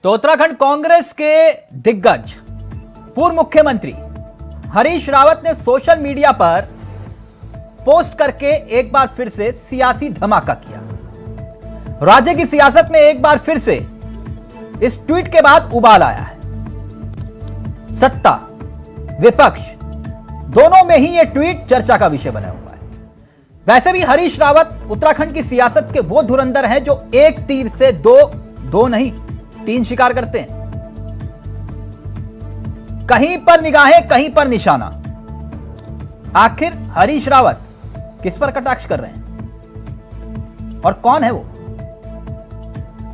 तो उत्तराखंड कांग्रेस के दिग्गज पूर्व मुख्यमंत्री हरीश रावत ने सोशल मीडिया पर पोस्ट करके एक बार फिर से सियासी धमाका किया। राज्य की सियासत में एक बार फिर से इस ट्वीट के बाद उबाल आया है। सत्ता विपक्ष दोनों में ही यह ट्वीट चर्चा का विषय बना हुआ है। वैसे भी हरीश रावत उत्तराखंड की सियासत के वो धुरंधर हैं जो एक तीर से दो नहीं 3 शिकार करते हैं। कहीं पर निगाहें कहीं पर निशाना। आखिर हरीश रावत किस पर कटाक्ष कर रहे हैं और कौन है वो,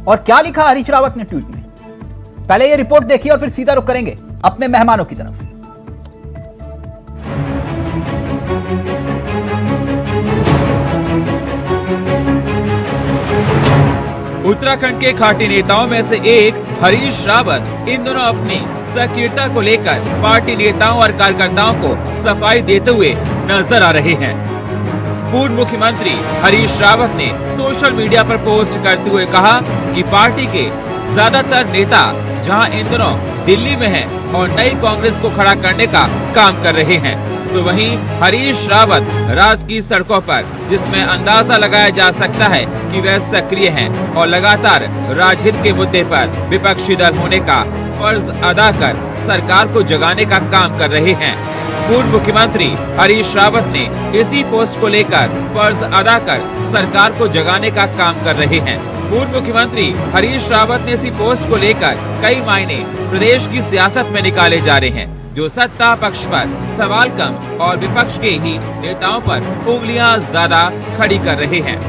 और क्या लिखा हरीश रावत ने ट्वीट में? पहले ये रिपोर्ट देखिए और फिर सीधा रुख करेंगे अपने मेहमानों की तरफ। उत्तराखंड के खाटी नेताओं में से एक हरीश रावत इन दोनों अपनी सक्रियता को लेकर पार्टी नेताओं और कार्यकर्ताओं को सफाई देते हुए नजर आ रहे हैं। पूर्व मुख्यमंत्री हरीश रावत ने सोशल मीडिया पर पोस्ट करते हुए कहा कि पार्टी के ज्यादातर नेता जहां इन दिनों दिल्ली में हैं और नई कांग्रेस को खड़ा करने का काम कर रहे हैं, तो वहीं हरीश रावत राज्य की सड़कों पर, जिसमें अंदाजा लगाया जा सकता है कि वह सक्रिय हैं और लगातार राजहित के मुद्दे पर विपक्षी दल होने का फर्ज अदा कर सरकार को जगाने का काम कर रहे हैं। पूर्व मुख्यमंत्री हरीश रावत ने इसी पोस्ट को लेकर फर्ज अदा कर सरकार को जगाने का काम कर रहे हैं। पूर्व मुख्यमंत्री हरीश रावत ने इसी पोस्ट को लेकर कई मायने प्रदेश की सियासत में निकाले जा रहे हैं, जो सत्ता पक्ष पर सवाल कम और विपक्ष के ही नेताओं पर उंगलियां ज्यादा खड़ी कर रहे हैं।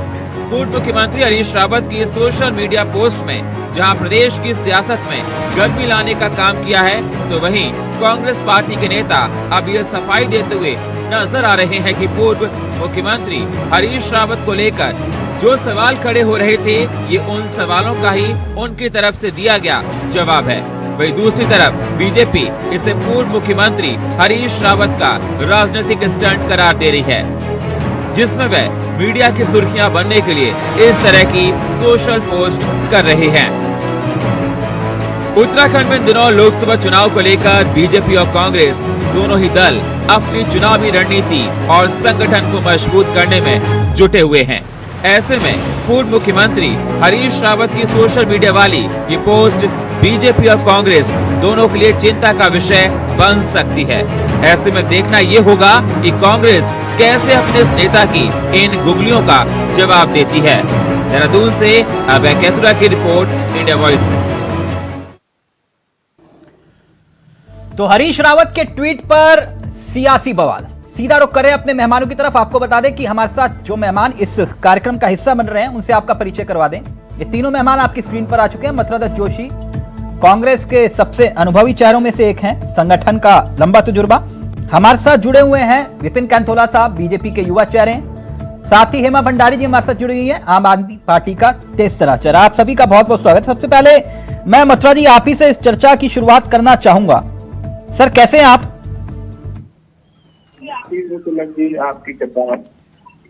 पूर्व मुख्यमंत्री हरीश रावत की सोशल मीडिया पोस्ट में जहां प्रदेश की सियासत में गर्मी लाने का काम किया है, तो वहीं कांग्रेस पार्टी के नेता अब ये सफाई देते हुए नजर आ रहे हैं कि पूर्व मुख्यमंत्री हरीश रावत को लेकर जो सवाल खड़े हो रहे थे, ये उन सवालों का ही उनकी तरफ से दिया गया जवाब है। वहीं दूसरी तरफ बीजेपी इसे पूर्व मुख्यमंत्री हरीश रावत का राजनीतिक स्टंट करार दे रही है, जिसमें वह मीडिया की सुर्खियां बनने के लिए इस तरह की सोशल पोस्ट कर रहे हैं। उत्तराखंड में दिनों लोकसभा चुनाव को लेकर बीजेपी और कांग्रेस दोनों ही दल अपनी चुनावी रणनीति और संगठन को मजबूत करने में जुटे हुए हैं। ऐसे में पूर्व मुख्यमंत्री हरीश रावत की सोशल मीडिया वाली ये पोस्ट बीजेपी और कांग्रेस दोनों के लिए चिंता का विषय बन सकती है। ऐसे में देखना ये होगा कि कांग्रेस कैसे अपने इस नेता की इन गुगलियों का जवाब देती है। देहरादून से अभय कैथुरा की रिपोर्ट, इंडिया वॉइस। तो हरीश रावत के ट्वीट पर सियासी बवाल। सीधा रुख करें अपने मेहमानों की तरफ। आपको बता दें कि हमारे साथ जो मेहमान इस कार्यक्रम का हिस्सा बन रहे हैं, उनसे आपका परिचय करवा दें। ये तीनों मेहमान आपकी स्क्रीन पर आ चुके हैं। मथुरा दत्त जोशी कांग्रेस के सबसे अनुभवी चेहरों में से एक हैं, संगठन का लंबा तजुर्बा। हमारे साथ जुड़े हुए हैं विपिन कैंथोला साहब, बीजेपी के युवा चेहरे हैं। साथ ही हेमा भंडारी जी हमारे साथ जुड़ी हुई है, आम आदमी पार्टी का तेज तर्रार चेहरा। आप सभी का बहुत बहुत स्वागत। सबसे पहले मैं मथुरा जी आप ही से इस चर्चा की शुरुआत करना चाहूंगा। सर कैसे हैं आप? जी आपकी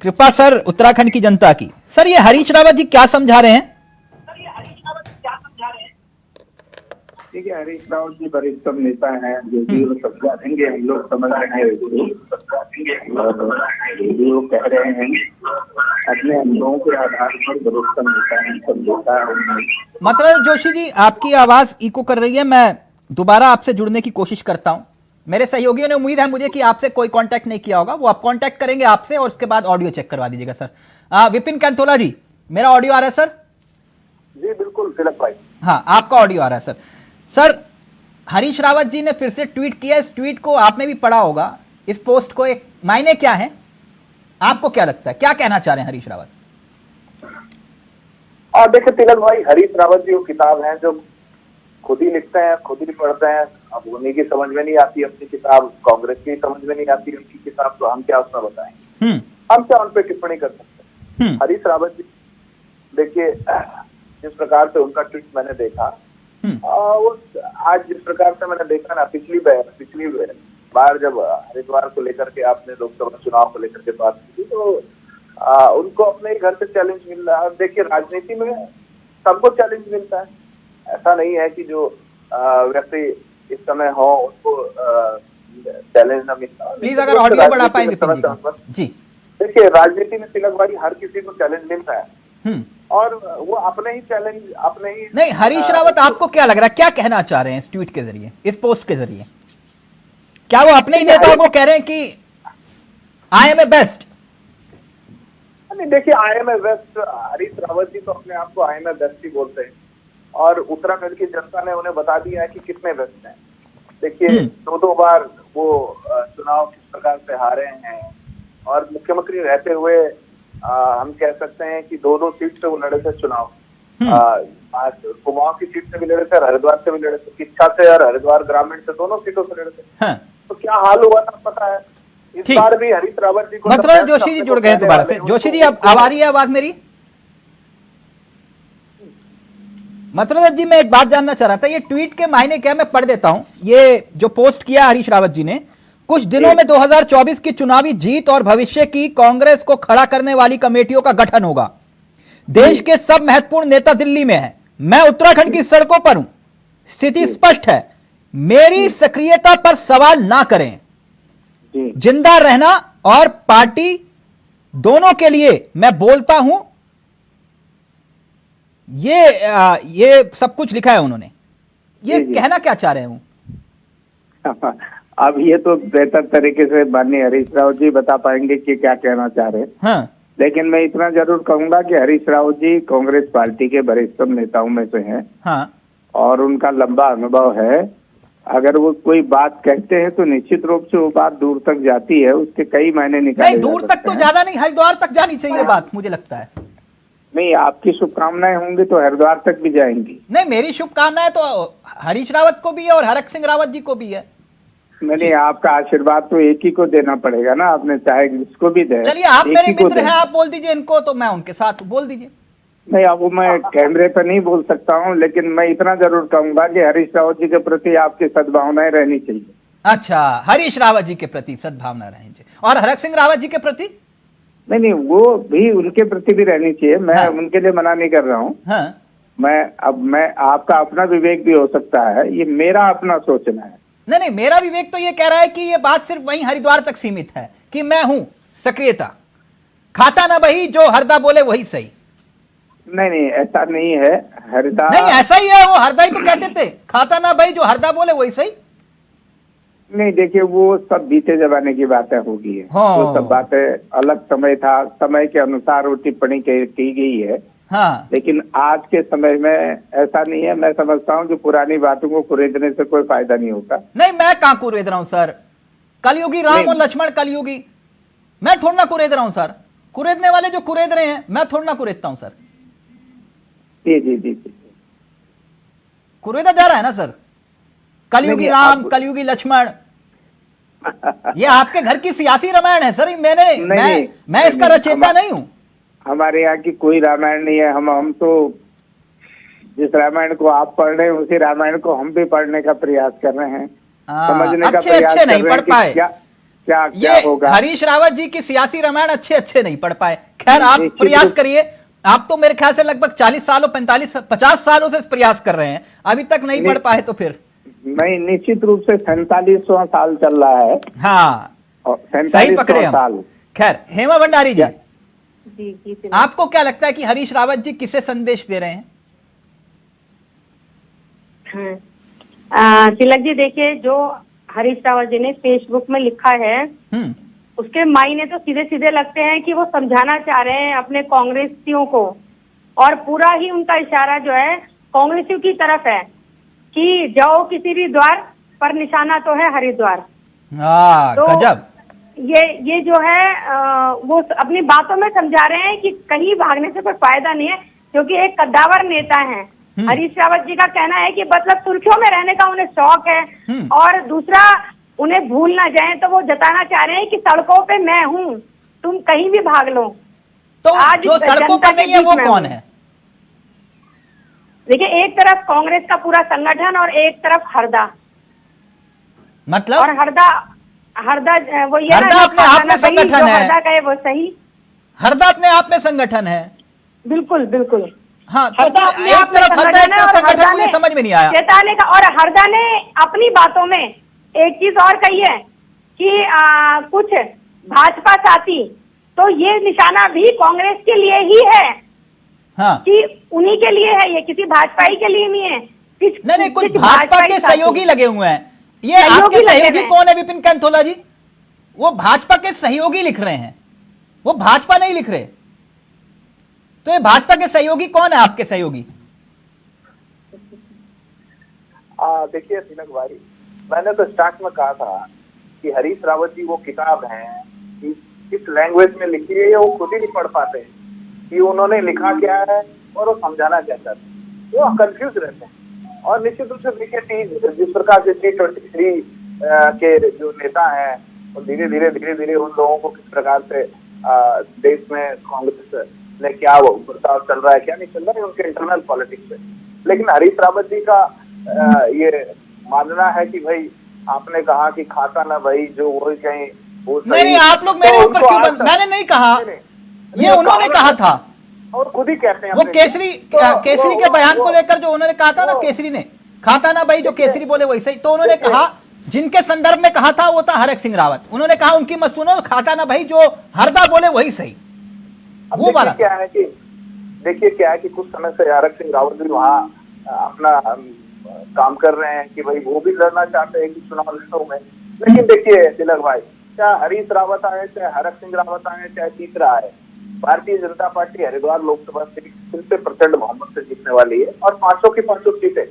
कृपा सर उत्तराखंड की जनता की। सर ये हरीश रावत जी क्या समझा रहे हैं? देखिए, हरीश रावत जी वरिष्ठ नेता हैं, जो भी वो समझा देंगे, हम लोग समझ रहे हैं। वो कह रहे हैं अपने अनुभवों के आधार पर वरिष्ठ नेता हैं, समझौता है। मतलब जोशी जी आपकी आवाज इको कर रही है, मैं दोबारा आपसे जुड़ने की कोशिश करता हूं। मेरे सहयोगियों ने उम्मीद है मुझे कि आपसे कोई कांटेक्ट नहीं किया होगा, वो आप कांटेक्ट करेंगे आपसे और उसके बाद ऑडियो चेक करवा दीजिएगा सर। विपिन कैंथोला जी, मेरा ऑडियो आ रहा है सर? जी बिल्कुल तिलक भाई। हाँ, आपका ऑडियो आ रहा है सर। सर हरीश रावत जी ने फिर से ट्वीट किया। इस ट्वीट को आपने भी पढ़ा होगा, इस पोस्ट को एक मायने क्या है, आपको क्या लगता है, क्या कहना चाह रहे हैं हरीश रावत? देखिए तिलक भाई, हरीश रावत जी वो किताब है जो खुद ही लिखते हैं, खुद ही पढ़ते हैं। अब उन्हीं की समझ में नहीं आती अपनी किताब, कांग्रेस की समझ में नहीं आती उनकी किताब, तो हम क्या उसमें बताएं? हम क्या उन पर टिप्पणी कर सकते हैं? हरीश रावत जी देखिए, जिस प्रकार से उनका ट्वीट मैंने देखा, वो आज जिस प्रकार से मैंने देखा ना, पिछली बार जब हरिद्वार को लेकर के आपने लोकसभा चुनाव को लेकर के बात की, तो उनको अपने ही घर से चैलेंज मिल रहा है। देखिए राजनीति में सबको चैलेंज मिलता है। ऐसा नहीं है कि जो व्यक्ति इस समय हो उसको चैलेंज न मिलता। प्लीज अगर ऑडियो बढ़ा पाए विपिन जी का। जी देखिए, राजनीति में तिलक भाई हर किसी को चैलेंज मिलता है और वो अपने ही चैलेंज अपने ही। नहीं, हरीश रावत आपको क्या लग रहा है, क्या कहना चाह रहे हैं इस ट्वीट के जरिए, इस पोस्ट के जरिए? क्या वो अपने ही नेताओं को कह रहे हैं कि आई एम ए बेस्ट? नहीं, देखिए, I am a best, Harish Rawat ji तो अपने आप को आई एम ए बेस्ट ही बोलते हैं और उत्तराखंड की जनता ने उन्हें बता दिया है कि कितने बेस्ट हैं। देखिए, दो बार वो चुनाव किस प्रकार से हारे हैं और मुख्यमंत्री रहते हुए हम कह सकते हैं कि दो सीट से वो लड़े थे चुनाव। आज कुमाऊं की सीट से भी लड़े थे और हरिद्वार से भी लड़े थे, किच्छा से और हरिद्वार ग्रामीण से, दोनों सीटों से लड़े थे। हाँ। तो क्या हाल हुआ था पता है। इस बार भी हरीश रावत जी को मतलब जोशी जी जुड़ गए दोबारा से। जोशी जी, अब आ रही है आवाज मेरी? मतलब जी, मैं एक बात जानना चाह रहा था, ये ट्वीट के मायने क्या, मैं पढ़ देता हूं। ये जो पोस्ट किया हरीश रावत जी ने, कुछ दिनों में 2024 की चुनावी जीत और भविष्य की कांग्रेस को खड़ा करने वाली कमेटियों का गठन होगा। देश के सब महत्वपूर्ण नेता दिल्ली में हैं, मैं उत्तराखंड की सड़कों पर हूं। स्थिति स्पष्ट है, मेरी सक्रियता पर सवाल ना करें। जिंदा रहना और पार्टी दोनों के लिए मैं बोलता हूं। ये सब कुछ लिखा है उन्होंने। ये कहना क्या चाह रहे हैं? अब ये तो बेहतर तरीके से माननीय हरीश रावत जी बता पाएंगे कि क्या कहना चाह रहे हैं। हाँ। लेकिन मैं इतना जरूर कहूंगा कि हरीश रावत जी कांग्रेस पार्टी के वरिष्ठतम नेताओं में से हैं। हाँ। और उनका लंबा अनुभव है। अगर वो कोई बात कहते हैं तो निश्चित रूप से वो बात दूर तक जाती है, उसके कई मायने निकाले नहीं, दूर तक तो ज्यादा नहीं, हरिद्वार तक जानी चाहिए बात, मुझे लगता है। नहीं, आपकी शुभकामनाएं होंगी तो हरिद्वार तक भी जाएंगी। नहीं, मेरी शुभकामनाएं तो हरीश रावत को भी है और हरक सिंह रावत जी को भी है। नहीं, आपका आशीर्वाद तो एक ही को देना पड़ेगा ना, आपने चाहे जिसको भी दे। चलिए, आप मेरे मित्र हैं, आप बोल दीजिए इनको, तो मैं उनके साथ बोल दीजिए। नहीं, अब मैं कैमरे पर नहीं बोल सकता हूँ, लेकिन मैं इतना जरूर कहूंगा कि हरीश रावत जी के प्रति आपकी सद्भावनाएं रहनी चाहिए। अच्छा, हरीश रावत जी के प्रति सद्भावना रहनी चाहिए, और हरक सिंह रावत जी के प्रति? नहीं, वो भी उनके प्रति भी रहनी चाहिए। मैं उनके लिए मना नहीं कर रहा हूँ। मैं आपका अपना विवेक भी हो सकता है, ये मेरा अपना सोचना है। नहीं, मेरा विवेक तो ये कह रहा है कि ये बात सिर्फ वहीं हरिद्वार तक सीमित है कि मैं हूं सक्रियता, खाता ना वही जो हरदा बोले वही सही। नहीं, ऐसा नहीं है। हरदा नहीं, ऐसा ही है, वो हरदा ही तो कहते थे, खाता ना भाई जो हरदा बोले वही सही। नहीं, देखिए, वो सब बीते जमाने की बातें होगी है। वो सब बातें अलग समय था, समय के अनुसार वो टिप्पणी की गई है। हाँ। लेकिन आज के समय में ऐसा नहीं है। मैं समझता हूँ कि पुरानी बातों को कुरेदने से कोई फायदा नहीं होता। नहीं, मैं कहाँ कुरेद रहा हूँ सर, कलयुगी राम और लक्ष्मण कलयुगी, मैं थोड़ा ना कुरेद रहा हूँ सर। कुरेदने वाले जो कुरेद रहे हैं, मैं थोड़ा ना कुरेदता हूँ सर। जी। कुरेदा जा रहा है ना सर, कलयुगी राम कलयुगी लक्ष्मण, ये आपके घर की सियासी रामायण है सर। मैं इसका रचयिता नहीं हूं। हमारे यहाँ की कोई रामायण नहीं है। हम तो जिस रामायण को आप पढ़ रहे हैं उसी रामायण को हम भी पढ़ने का प्रयास कर रहे हैं, समझने का प्रयास कर रहे हैं। नहीं पढ़ पाए, क्या होगा। हरीश रावत जी की सियासी रामायण अच्छे नहीं पढ़ पाए। खैर, आप प्रयास करिए। आप तो मेरे ख्याल से लगभग 40 सालों 50 सालों से प्रयास कर रहे हैं, अभी तक नहीं पढ़ पाए तो फिर? नहीं, निश्चित रूप से 47वां साल चल रहा है। हाँ, सही पकड़े हम। खैर, हेमा भंडारी जी, आपको क्या लगता है कि हरीश रावत जी किसे संदेश दे रहे हैं? तिलक जी, देखिए, जो हरीश रावत जी ने फेसबुक में लिखा है उसके मायने तो सीधे सीधे लगते हैं कि वो समझाना चाह रहे हैं अपने कांग्रेसियों को, और पूरा ही उनका इशारा जो है कांग्रेसियों की तरफ है कि जाओ किसी भी द्वार पर, निशाना तो है हरिद्वार। तो गजब। ये जो है वो अपनी बातों में समझा रहे हैं कि कहीं भागने से कोई फायदा नहीं है, क्योंकि एक कद्दावर नेता है। हरीश रावत जी का कहना है कि मतलब सुर्खियों में रहने का उन्हें शौक है, और दूसरा उन्हें भूल ना जाए, तो वो जताना चाह रहे हैं कि सड़कों पे मैं हूँ, तुम कहीं भी भाग लो। तो आज जो सड़कों पर नहीं है वो कौन है? देखिए, एक तरफ कांग्रेस का पूरा संगठन और एक तरफ हरदा, मतलब, और हरदा वो ये हरदा अपने आप में संगठन है। हरदा का है वो सही, हरदा अपने आप में संगठन है। बिल्कुल। हाँ, तो हरदा अपने एक आप में तरफ हरदा, एक तरफ और संगठन, हरदा मुझे ने समझ में नहीं आया। चेताने का, और हरदा ने अपनी बातों में एक चीज और कही है कि कुछ भाजपा साथी, तो ये निशाना भी कांग्रेस के लिए ही है। हाँ, कि उन्हीं के लिए है, ये किसी भाजपाई के लिए नहीं है। नहीं, कुछ भाजपा के सहयोगी लगे हुए हैं। ये सहयोगी आपके लगे सहयोगी हुए हैं। कौन है विपिन कैंथोला जी? वो भाजपा के सहयोगी लिख रहे हैं, वो भाजपा नहीं लिख रहे। तो ये भाजपा के सहयोगी कौन है आपके सहयोगी? देखिए तिलक भाई, मैंने तो स्टार्ट में कहा था कि हरीश रावत जी वो किताब है कि किस लैंग्वेज में लिखी है वो खुद ही नहीं पढ़ पाते कि उन्होंने लिखा क्या है और वो समझाना क्या चाहते हैं, वो कंफ्यूज रहते हैं। और निश्चित रूप से देखिए जिस प्रकार से T23 के जो नेता हैं और धीरे धीरे उन लोगों को किस प्रकार से देश में कांग्रेस ने क्या वो बर्ताव चल रहा है क्या नहीं चल रहा है उनके इंटरनल पॉलिटिक्स में। लेकिन हरीश रावत जी का ये मानना है कि भाई आपने कहा कि खाता ना भाई जो वही कहीं नहीं, आप लोग मेरे ऊपर क्यों मैंने नहीं कहा, ये उन्होंने कहा था और खुद ही कहते हैं। वो केसरी के बयान को लेकर जो उन्होंने कहा था ना, केसरी ने खाता ना भाई, जो केसरी बोले वैसे ही। तो उन्होंने कहा, जिनके संदर्भ में कहा था वो था हरक सिंह रावत। उन्होंने कहा उनकी मत सुनो, खाता ना भाई, जो हरदा बोले वही सही। वो वाला क्या है कि देखिए क्या है कि कुछ समय से हरक सिंह रावत भी वहाँ अपना काम कर रहे हैं कि भाई वो भी लड़ना चाहते हैं कि चुनाव लड़ों में। लेकिन देखिए तिलक भाई, चाहे हरीश रावत आए, चाहे हरक सिंह रावत आए, चाहे तीसरा आए, भारतीय जनता पार्टी हरिद्वार लोकसभा सीट फिर से प्रचंड बहुमत से जीतने वाली है और 500 की 500 सीटें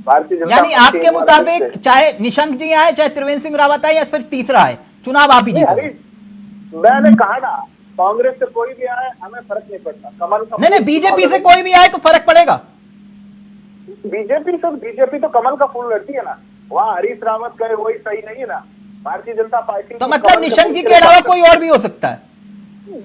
भारतीय जनता यानी आपके मुताबिक चाहे निशंक जी आए, चाहे त्रिवेंद्र सिंह रावत आए या फिर तीसरा आए, चुनाव आप ही जीतोगे। मैंने कहा ना, कांग्रेस से कोई भी आए हमें फर्क नहीं पड़ता। कमल का नहीं, बीजेपी से कोई भी आए तो फर्क पड़ेगा। बीजेपी तो कमल का फूल लड़ती है ना, वहाँ हरीश रावत गए वही सही नहीं है ना। भारतीय जनता पार्टी तो मतलब निशंक जी के अलावा कोई और भी हो सकता है।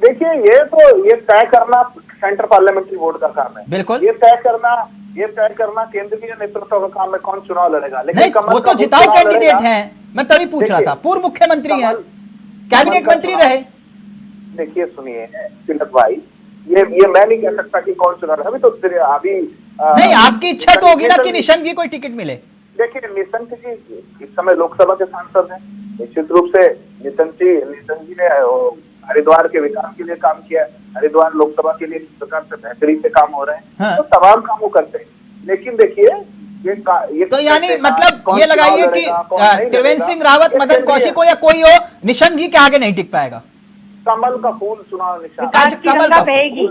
देखिए ये तय करना सेंट्रल पार्लियामेंट्री बोर्ड का काम है। बिल्कुल, ये तय करना केंद्रीय नेतृत्व का काम है कौन चुनाव लड़ेगा। लेकिन वो तो जिताऊ कैंडिडेट हैं, मैं तभी पूछ रहा था। पूर्व मुख्यमंत्री हैं, कैबिनेट मंत्री रहे। देखिए सुनिए तिलक भाई, ये मैं नहीं कह सकता कि कौन चुनाव अभी तो अभी नहीं, आपकी इच्छा तो होगी ना कि निशंक जी को टिकट मिले। देखिए निशंक जी इस समय लोकसभा के सांसद हैं, निश्चित रूप से निशंक जी ने हरिद्वार के विकास के लिए काम किया, हरिद्वार लोकसभा के लिए किस प्रकार से बेहतरीन से काम हो रहे हैं। हाँ। तो तमाम काम वो करते हैं। लेकिन देखिए ये तो यानी मतलब ये लगाइए कि त्रिवेंद्र सिंह रावत, मदन कौशिक हो या कोई हो, निशंक जी के आगे नहीं टिक पाएगा। कमल का फूल चुनाव निशान, विकास की गंगा बहेगी,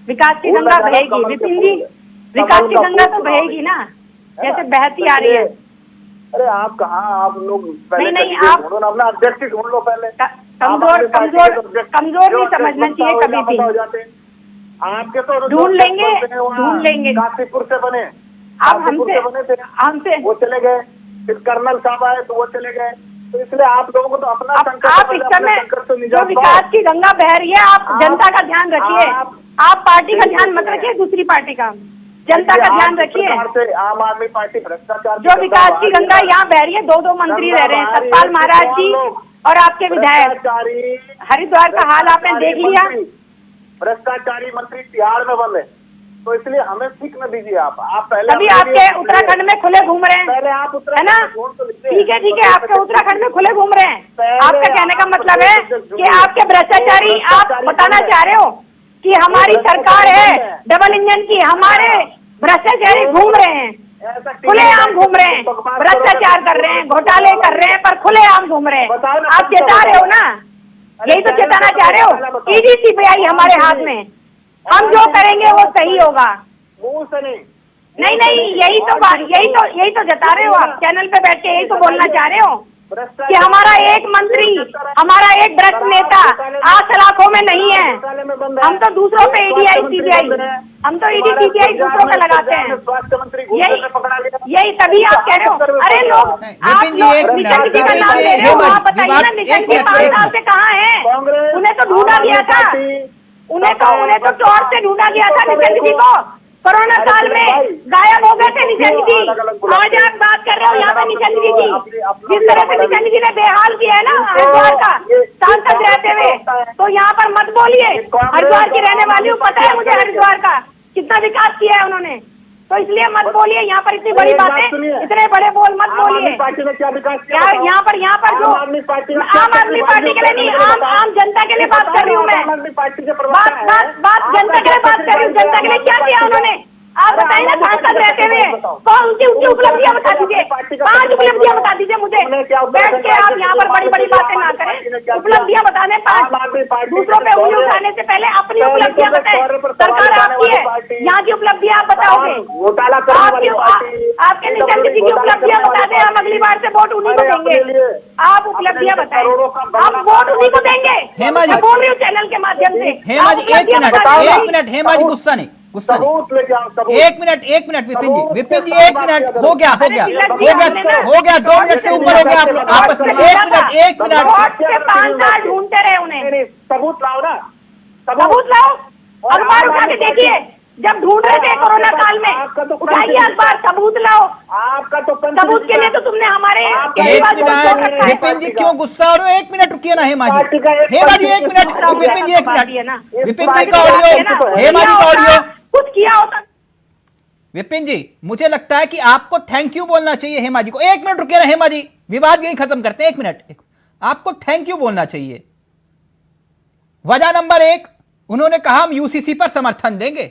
विकास की गंगा बहेगी। विपिन जी, विकास की गंगा तो बहेगी ना, जैसे बहती आ रही है। अरे आप कहाँ, आप लोग नहीं आप अपना अध्यक्ष ढूंढ लो पहले। कमजोर नहीं समझना चाहिए कभी भी। आपके तो ढूंढ लेंगे काशीपुर से बने, आप हमसे वो चले गए, फिर कर्नल साहब आए तो वो चले गए। तो इसलिए आप लोगों को तो अपना आप इस समय जो विकास की गंगा बह रही है, आप जनता का ध्यान रखिए। आप पार्टी का ध्यान मत रखिए, दूसरी पार्टी का, जनता का ध्यान रखिए। आम आदमी पार्टी भ्रष्टाचार, जो विकास की गंगा यहाँ बह रही है, दो मंत्री रह रहे हैं, सतपाल महाराज जी और आपके विधायक। हरिद्वार का हाल आपने देख लिया। भ्रष्टाचारी मंत्री तिहाड़ में बंद है, तो इसलिए हमें सीख न दीजिए। आप पहले अभी आपके उत्तराखंड में खुले घूम रहे हैं, पहले आप है ना? ठीक है, आपके उत्तराखंड में खुले घूम रहे हैं। आपका कहने का मतलब है कि आपके भ्रष्टाचारी, आप बताना चाह रहे हो कि हमारी सरकार है डबल इंजन की, हमारे भ्रष्टाचारी घूम रहे हैं, खुलेआम घूम रहे हैं, भ्रष्टाचार कर रहे हैं, घोटाले कर रहे हैं, पर खुलेआम घूम रहे हैं। आप चेता रहे हो ना, यही तो चेताना चाह रहे हो। ईडी सीबीआई हमारे हाथ में, हम जो करेंगे वो सही होगा। मुंह से नहीं, यही तो जता रहे हो आप, चैनल पे बैठ के यही तो बोलना चाह रहे हो कि हमारा एक मंत्री, हमारा एक भ्रष्ट नेता आज सलाखों में नहीं है। हम तो दूसरों पे ईडीआई सीबीआई, हम तो ईडी सीबीआई दूसरों पे लगाते हैं। यही तभी आप कह रहे हो। अरे लोग, आप लोग निशंक जी का नाम ले रहे हो, आप बताइए ना निशंक जी 5 साल से कहाँ है? उन्हें तो ढूंढा गया था, उन्हें तो चोर से ढूंढा गया था निशंक जी को। कोरोना काल में गायब हो गए थे निशंक जी। आज आप बात कर रहे हो यहाँ पे निशंक जी की, जिस तरह से निशंक जी ने बेहाल किया है ना हरिद्वार का सांसद रहते हुए, तो यहाँ पर मत बोलिए। हरिद्वार की रहने वाली हूँ, पता है मुझे हरिद्वार का कितना विकास किया है उन्होंने। तो इसलिए मत बोलिए यहाँ पर इतनी बड़ी बातें, इतने बड़े बोल मत बोलिए। पार्टी में क्या विकास किया? क्या यहाँ पर जो आम आदमी पार्टी के लिए नहीं, आम जनता के लिए बात कर रही हूँ मैं। आम आदमी पार्टी के प्रवक्ता है। बात जनता के लिए बात कर रही हूँ। जनता के लिए क्या किया उन्होंने आप बताइए ना। सांसद रहते हुए तो उनकी उपलब्धियां बता दीजिए, 5 उपलब्धियां बता दीजिए मुझे। बैठ के आप यहाँ पर बड़ी बड़ी बातें ना करें, उपलब्धियां बता दें 5। दूसरों पे उंगली उठाने से पहले अपनी उपलब्धियां बताएं। सरकार आपकी है, यहाँ की उपलब्धियां आप बताओगे। आपके नितिन जी की उपलब्धियां बता दें, हम अगली बार से वोट उन्हीं को देंगे। आप उपलब्धियां बताएं, हम वोट उन्हीं को देंगे। हेमा जी मैं बोल रही हूँ चैनल के माध्यम से। हेमा जी 1 मिनट हेमा जी गुस्सा नहीं, गुस्सा नहीं। 1 मिनट विपिन जी 1 मिनट हो गया 2 मिनट से ऊपर हो गया आप लोग आपस में। 1 मिनट 5 साल ढूंढते रहे उन्हें। सबूत लाओ ना, सबूत लाओ, अखबार उठा के देखिए। जब ढूंढ रहे थे कोरोना काल में, उठाइए अखबार, सबूत लाओ। आपका तो सबूत के लिए तो तुमने हमारे विपिन जी क्यों गुस्सा हो रहे हो? 1 मिनट रुकिए ना हेमा जी 1 मिनट विपिन जी 1 मिनट विपिन जी का ऑडियो, हेमा जी का ऑडियो। कुछ किया होता। विपिन जी मुझे लगता है कि आपको थैंक यू बोलना चाहिए हेमा जी को। 1 मिनट रुकिए ना हेमा जी, विवाद यही खत्म करते हैं। 1 मिनट आपको थैंक यू बोलना चाहिए। वजह नंबर 1, उन्होंने कहा हम यूसीसी पर समर्थन देंगे,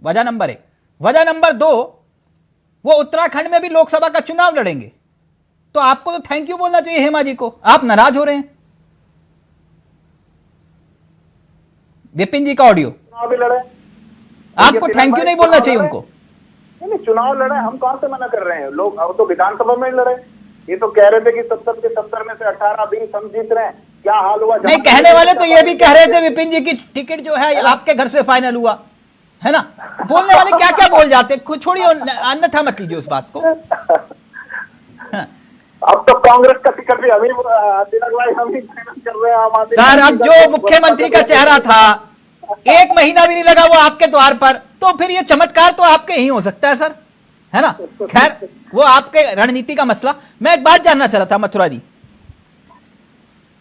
वजह नंबर 1। वजह नंबर 2, वो उत्तराखंड में भी लोकसभा का चुनाव लड़ेंगे। तो आपको तो थैंक यू बोलना चाहिए हेमा जी को। आप नाराज हो रहे हैं। विपिन जी का ऑडियो, चुनाव भी लड़े, आपको थैंक यू नहीं बोलना चाहिए उनको। नहीं, चुनाव लड़े, हम कौन से मना कर रहे हैं। लोग अब तो विधानसभा में लड़े। ये तो कह रहे थे कि 70 के 70 में से 18-20 हम जीत रहे हैं। क्या हाल हुआ? नहीं, कहने वाले तो ये भी कह रहे थे विपिन जी की टिकट जो है आपके घर से फाइनल हुआ है ना। बोलने वाले क्या क्या बोल जाते, छोड़िए, अन्यथा मत लीजिए उस बात को। हाँ। अब तो कांग्रेस का टिकट भी हम ही कर रहे हैं। सर अब जो मुख्यमंत्री का चेहरा था 1 महीना भी नहीं लगा वो आपके द्वार पर, तो फिर ये चमत्कार तो आपके ही हो सकता है सर, है ना। खैर वो आपके रणनीति का मसला। मैं एक बात जानना चाह रहा था मथुरा जी,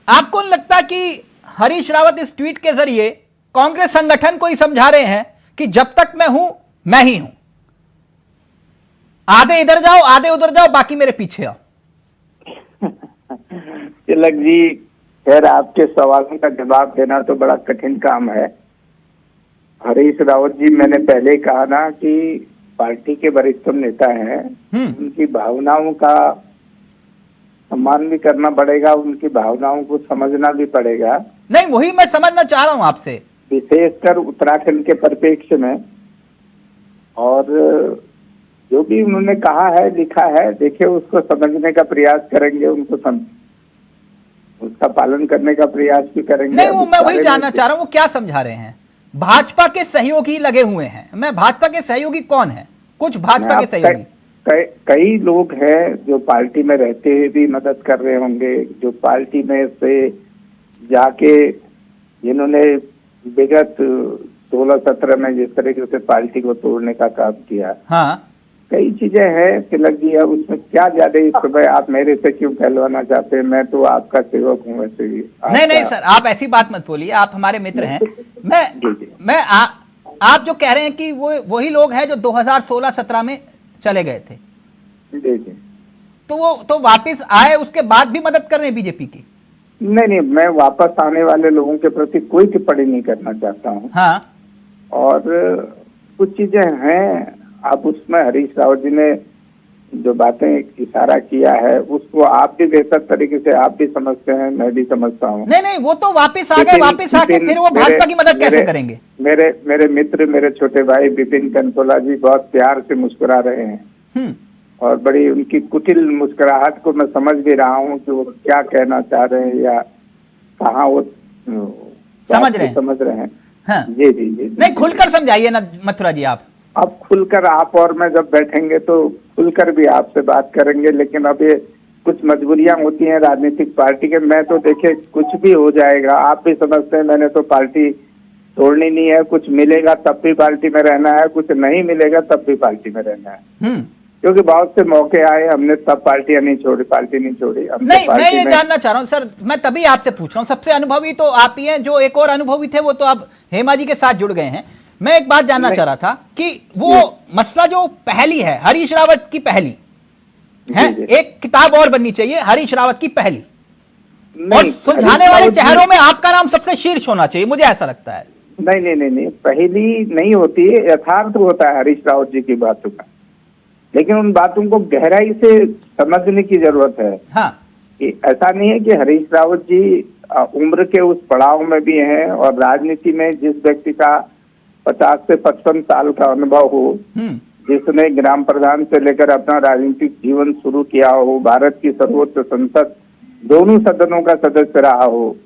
आपको नहीं लगता कि हरीश रावत इस ट्वीट के जरिए कांग्रेस संगठन को ही समझा रहे हैं कि जब तक मैं हूं मैं ही हूं, आधे इधर जाओ आधे उधर जाओ, बाकी मेरे पीछे आओ। तिलक जी, खैर आपके सवालों का जवाब देना तो बड़ा कठिन काम है। हरीश रावत जी, मैंने पहले कहा ना कि पार्टी के वरिष्ठतम नेता हैं, उनकी भावनाओं का सम्मान भी करना पड़ेगा, उनकी भावनाओं को समझना भी पड़ेगा। नहीं, वही मैं समझना चाह रहा हूं आपसे, विशेषकर उत्तराखंड के परिप्रेक्ष्य में। और जो भी उन्होंने कहा है, लिखा है, देखिए उसको समझने का प्रयास करेंगे, उसका पालन करने का प्रयास भी करेंगे। नहीं, वो मैं वही जानना चाह रहा हूं, वो क्या समझा रहे हैं। भाजपा के सहयोगी लगे हुए हैं। मैं भाजपा के सहयोगी कौन है? कुछ भाजपा के सहयोगी कई लोग हैं जो पार्टी में रहते हुए भी मदद कर रहे होंगे, जो पार्टी में से जाके जिन्होंने विगत 16-17 में जिस तरीके से पार्टी को तोड़ने का काम किया। हाँ, कई चीजें हैं तिलक जी। अब उसमें क्या ज्यादा इस समय आप मेरे से क्यों कहलवाना चाहते हैं? मैं तो आपका सेवक हूँ वैसे भी। नहीं सर, आप ऐसी बात मत बोलिए, आप हमारे मित्र हैं। आप जो कह रहे हैं कि वो वही लोग हैं जो 2016-17 में चले गए थे, तो वो तो वापस आए, उसके बाद भी मदद कर रहे हैं बीजेपी की। नहीं, मैं वापस आने वाले लोगों के प्रति कोई टिप्पणी नहीं करना चाहता हूँ। हाँ, और कुछ चीजें हैं, आप उसमें हरीश रावत जी ने जो बातें इशारा किया है उसको आप भी बेहतर तरीके से आप भी समझते हैं, मैं भी समझता हूँ। नहीं, वो तो वापस आ गए, वापस आके फिर वो भाजपा की मदद कैसे करेंगे? मेरे मित्र, मेरे छोटे भाई विपिन कंतोला जी बहुत प्यार से मुस्कुरा रहे हैं और बड़ी उनकी कुटिल मुस्कुराहट को मैं समझ भी रहा हूँ कि वो क्या कहना चाह रहे हैं या कहाँ वो समझ रहे हैं। हाँ। जी। नहीं, खुलकर समझाइए ना मथुरा जी आप। अब खुलकर आप और मैं जब बैठेंगे तो खुलकर भी आपसे बात करेंगे, लेकिन अब ये कुछ मजबूरियां होती हैं राजनीतिक पार्टी के। मैं तो देखिए कुछ भी हो जाएगा, आप भी समझते हैं, मैंने तो पार्टी तोड़नी नहीं है। कुछ मिलेगा तब भी पार्टी में रहना है, कुछ नहीं मिलेगा तब भी पार्टी में रहना है। क्योंकि बहुत से मौके आए, हमने तब पार्टियां नहीं छोड़ी, पार्टी नहीं छोड़ी। नहीं, मैं ये जानना चाह रहा हूँ सर, मैं तभी आपसे पूछ रहा हूँ, सबसे अनुभवी तो आप ही हैं। जो एक और अनुभवी थे वो तो अब हेमा जी के साथ जुड़ गए हैं। मैं एक बात जानना चाह रहा था कि वो मसला जो पहली है हरीश रावत की पहली है, एक किताब और बननी चाहिए हरीश रावत की पहली, और सुलझाने वाले चेहरों में आपका नाम सबसे शीर्ष होना चाहिए, मुझे ऐसा लगता है। नहीं, पहली नहीं होती है, यथार्थ होता है हरीश रावत जी की बातों का, लेकिन उन बातों को गहराई से समझने की जरूरत है। हाँ, कि ऐसा नहीं है कि हरीश रावत जी उम्र के उस पड़ाव में भी हैं और राजनीति में जिस व्यक्ति का 50 से 55 साल का अनुभव हो, जिसने ग्राम प्रधान से लेकर अपना राजनीतिक जीवन शुरू किया हो, भारत की सर्वोच्च संसद दोनों सदनों का सदस्य रहा हो,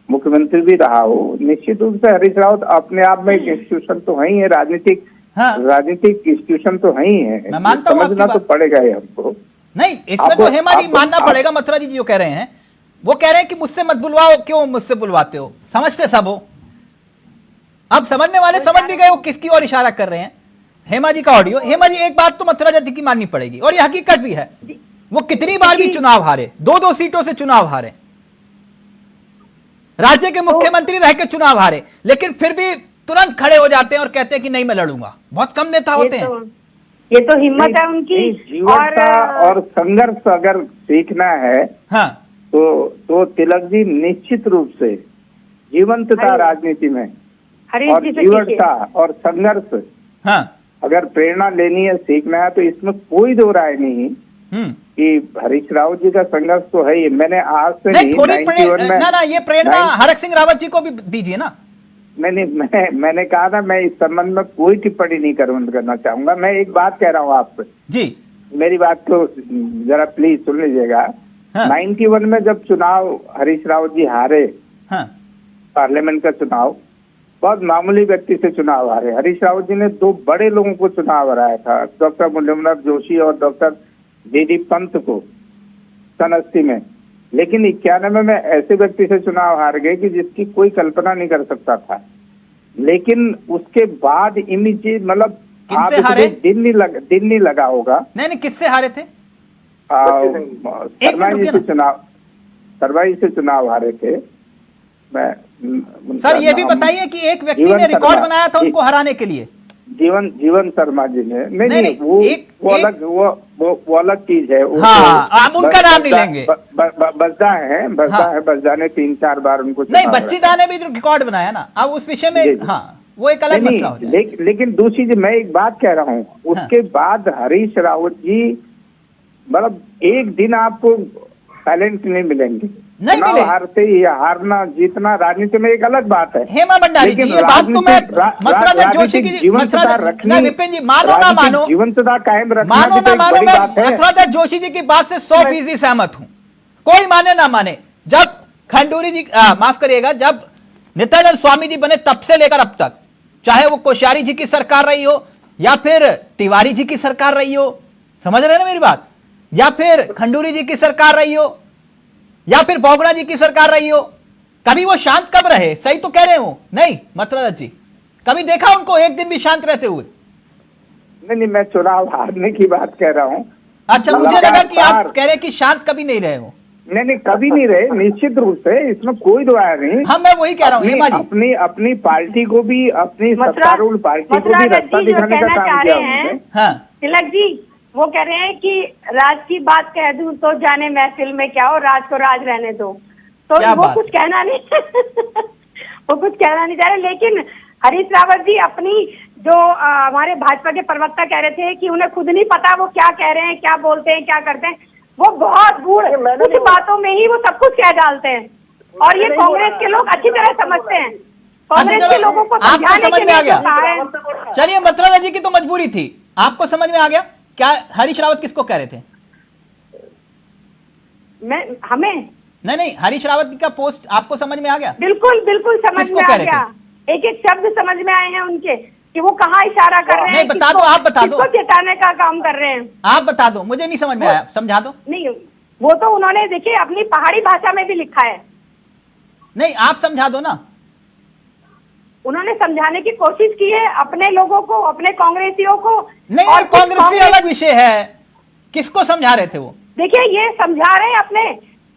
मुख्यमंत्री भी रहा हो, निश्चित रूप से हरीश रावत अपने आप में एक इंस्टीट्यूशन तो है ही है, राजनीतिक इंस्टीट्यूशन तो है ही है। मैं मानता हूं, समझना तो पड़ेगा ही हमको। नहीं, इसमें तो हेमा जी मानना पड़ेगा। मथुरा जी जो कह रहे हैं वो कह रहे हैं कि मुझसे मत बुलवाओ, क्यों मुझसे बुलवाते हो, समझते सब हो। अब समझने वाले समझ भी गए वो किसकी ओर इशारा कर रहे हैं। हेमा जी का ऑडियो, हेमा जी एक बात तो मथुरा जी की माननी पड़ेगी और ये हकीकत भी है, वो कितनी बार भी चुनाव हारे, 2-2 सीटों से चुनाव हारे, राज्य के मुख्यमंत्री रह के चुनाव हारे, लेकिन फिर भी तुरंत खड़े हो जाते हैं और कहते हैं कि नहीं मैं लड़ूंगा। बहुत कम नेता होते हैं। ये तो हिम्मत है उनकी। जीवनता और संघर्ष अगर सीखना है, हाँ, तो तिलक जी निश्चित रूप से जीवंतता राजनीति में और जीवनता और संघर्ष, हाँ, अगर प्रेरणा लेनी है, सीखना है, तो इसमें कोई दो राय नहीं कि हरीश रावत जी का संघर्ष तो है ही। मैंने आज से नहीं, ये प्रेरणा हरक सिंह रावत जी को भी दीजिए ना। मैंने कहा था मैं इस संबंध में कोई टिप्पणी नहीं करना चाहूंगा। मैं एक बात कह रहा हूँ आपसे जी, मेरी बात को जरा प्लीज सुन लीजिएगा। हाँ। 91 में जब चुनाव हरीश रावत जी हारे, हाँ, पार्लियामेंट का चुनाव, बहुत मामूली व्यक्ति से चुनाव हारे। हरीश रावत जी ने 2 बड़े लोगों को चुनाव हराया था, डॉक्टर मुरलीधर जोशी और डॉक्टर डी पंत को सन 80 में। लेकिन 91 में ऐसे व्यक्ति से चुनाव हार गए कि जिसकी कोई कल्पना नहीं कर सकता था। लेकिन उसके बाद इमीडिएट, मतलब दिन नहीं लगा होगा। नहीं, किससे हारे थे? सरवाई से चुनाव हारे थे। सर ये भी बताइए कि एक व्यक्ति ने रिकॉर्ड बनाया था उनको हराने के लिए, जीवन शर्मा जी ने। नहीं, वो अलग चीज है। हाँ, आप उनका नाम नहीं लेंगे। बसदा है, बसदा ने 3-4 बार उनको नहीं, बच्चीदा ने भी रिकॉर्ड बनाया ना। अब उस विषय में हाँ, वो एक अलग मसला हो जाए। लेकिन दूसरी चीज मैं एक बात कह रहा हूँ, उसके बाद हरीश रावत जी, मतलब एक दिन आपको साइलेंट नहीं मिलेंगे। नहीं मिले। हारते या हारना जीतना राजनीति में एक अलग बात है। हेमा भंडारी जी, ये बात तो मैं मथुरा जोशी की जीवंतता रखनी, विपिन जी मानो ना मानो, जीवंतता कायम रखना, मानो ना मानो, मैं मथुरा जोशी जी की बात से 100% सहमत हूँ। कोई माने ना माने, जब खंडूरी जी माफ करिएगा, जब नित्यानंद स्वामी जी बने तब से लेकर अब तक, चाहे वो कोश्यारी जी की सरकार रही हो या फिर तिवारी जी की सरकार रही हो, समझ रहे हैं ना मेरी बात, या फिर खंडूरी जी की सरकार रही हो या फिर बोगड़ा जी की सरकार रही हो, कभी वो शांत कब रहे? सही तो कह रहे हो नहीं मथुरा जी, कभी देखा उनको एक दिन भी शांत रहते हुए? नहीं, मैं चुनाव हारने की बात कह रहा हूँ। अच्छा, मुझे लगा कि आप कह रहे कि शांत कभी नहीं रहे हो। नहीं, कभी नहीं रहे, निश्चित रूप से, इसमें कोई दो आया नहीं। हाँ, मैं वही कह रहा हूँ। अपनी पार्टी को भी, अपनी सत्तारूढ़ पार्टी को भी रास्ता दिखाने का काम किया उन्होंने। हाँ, तिलक जी वो कह रहे हैं कि राज की बात कह दूं तो जाने महफिल में क्या हो, राज को राज रहने दो, तो वो कुछ कहना नहीं वो कुछ कहना नहीं चाह रहे। लेकिन हरीश रावत जी अपनी जो हमारे भाजपा के प्रवक्ता कह रहे थे कि उन्हें खुद नहीं पता वो क्या कह रहे हैं, क्या बोलते हैं, क्या करते हैं, वो बहुत गूढ़ कुछ बातों में ही वो सब कुछ कह डालते हैं, और ये कांग्रेस के लोग अच्छी तरह समझते हैं। कांग्रेस के लोगों को समझाने के लिए। चलिए, मथुरा जी की तो मजबूरी थी, आपको समझ में आ गया क्या हरीश रावत किसको कह रहे थे? हमें नहीं, हरीश रावत का पोस्ट आपको समझ में आ गया? बिल्कुल समझ में आ गया। एक शब्द समझ में आए हैं उनके कि वो कहाँ इशारा कर रहे हैं। नहीं, बता दो, आप बता दो, किसको जिताने का काम कर रहे हैं आप बता दो, मुझे नहीं समझ में आया, समझा दो। नहीं, वो तो उन्होंने देखिए अपनी पहाड़ी भाषा में भी लिखा है। नहीं, आप समझा दो ना। उन्होंने समझाने की कोशिश की है अपने लोगों को, अपने कांग्रेसियों को। नहीं, और कांग्रेसी अलग विषय है, किसको समझा रहे थे वो? देखिए, ये समझा रहे हैं अपने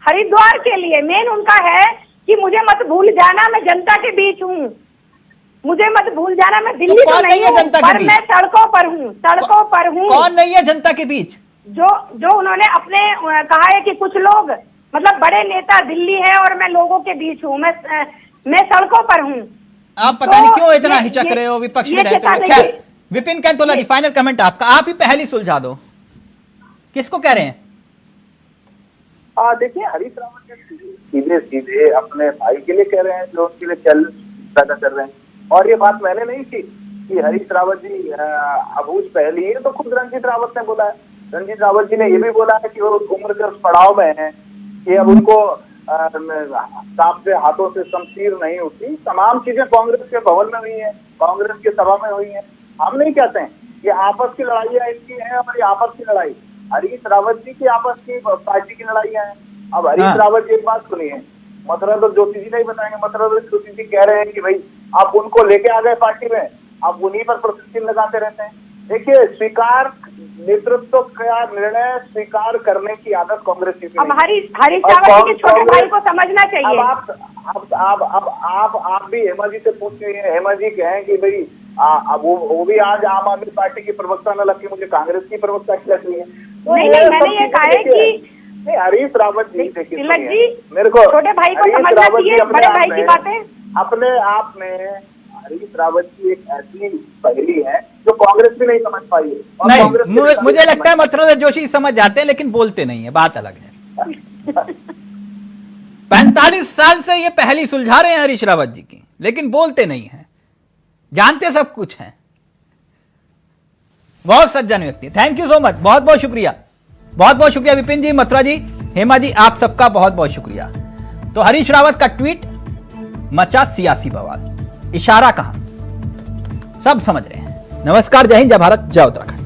हरिद्वार के लिए। मेन उनका है कि मुझे मत भूल जाना, मैं जनता के बीच हूँ। मुझे मत भूल जाना, मैं दिल्ली कौन तो नहीं है हूँ, जनता के पर बीच? मैं सड़कों पर हूँ, सड़कों पर हूँ। कौन नहीं है जनता के बीच? जो उन्होंने अपने कहा है कि कुछ लोग मतलब बड़े नेता दिल्ली है और मैं लोगों के बीच हूँ, मैं सड़कों पर हूँ। आप पता नहीं क्यों इतना हिचक रहे हो विपक्ष में रहते हुए। खैर, विपिन कैंतोला जी, फाइनल कमेंट आपका, आप ही पहली सुलझा दो, किसको कह रहे हैं? देखिए, हरीश रावत सीधे सीधे अपने भाई के लिए कह रहे हैं, जो उनके लिए चैलेंज पैदा कर रहे हैं। और ये बात मैंने नहीं की कि हरीश रावत जी अबूझ पहली है, तो खुद रंजीत रावत ने बोला है। रंजीत रावत जी ने ये भी बोला है कि वो उम्र के उस पड़ाव में हैं कि अब उनको कांपते हाथों से शमशीर नहीं उठी। तमाम चीजें कांग्रेस के भवन में हुई है, कांग्रेस की सभा में हुई है। हम नहीं कहते हैं ये आपस की लड़ाइयाँ इनकी है और ये आपस की लड़ाई हरीश रावत जी की आपस की पार्टी की लड़ाइयाँ हैं। अब हरीश रावत जी एक बात सुनिए, मथुरा ज्योति जी नहीं बताएंगे। मथुरा ज्योति जी कह रहे हैं कि भाई आप उनको लेके आ गए पार्टी में, आप उन्हीं पर प्रश्न लगाते रहते हैं। देखिए, स्वीकार नेतृत्व का निर्णय स्वीकार करने की आदत कांग्रेस की। अब हरीश रावत जी के छोटे भाई को समझना चाहिए। अब आप भी हेमा जी से पूछ रही हैं, हेमा जी कहें कि भाई अब वो भी आज आम आदमी पार्टी की प्रवक्ता न लग के मुझे कांग्रेस की प्रवक्ता की लग रही है। नहीं, मैंने ये कहा है कि हरीश रावत जी देखिए, तिलक जी मेरे को छोटे भाई को समझना चाहिए, बड़े भाई की बातें अपने आप में हरीश रावत की एक ऐसी पहेली है जो कांग्रेस भी नहीं समझ पाई है। नहीं, मुझे लगता है मथुरा जोशी समझ जाते हैं लेकिन बोलते नहीं है, बात अलग है। 45 साल से ये पहली सुलझा रहे हैं हरीश रावत जी की, लेकिन बोलते नहीं है, जानते सब कुछ हैं। बहुत सज्जन व्यक्ति, थैंक यू सो मच, बहुत बहुत शुक्रिया, बहुत बहुत शुक्रिया विपिन जी, मथुरा जी, हेमा जी, आप सबका बहुत बहुत शुक्रिया। तो हरीश रावत का ट्वीट मचा सियासी बवाल, इशारा कहां, सब समझ रहे हैं। नमस्कार, जय हिंद, जय भारत, जय उत्तराखंड।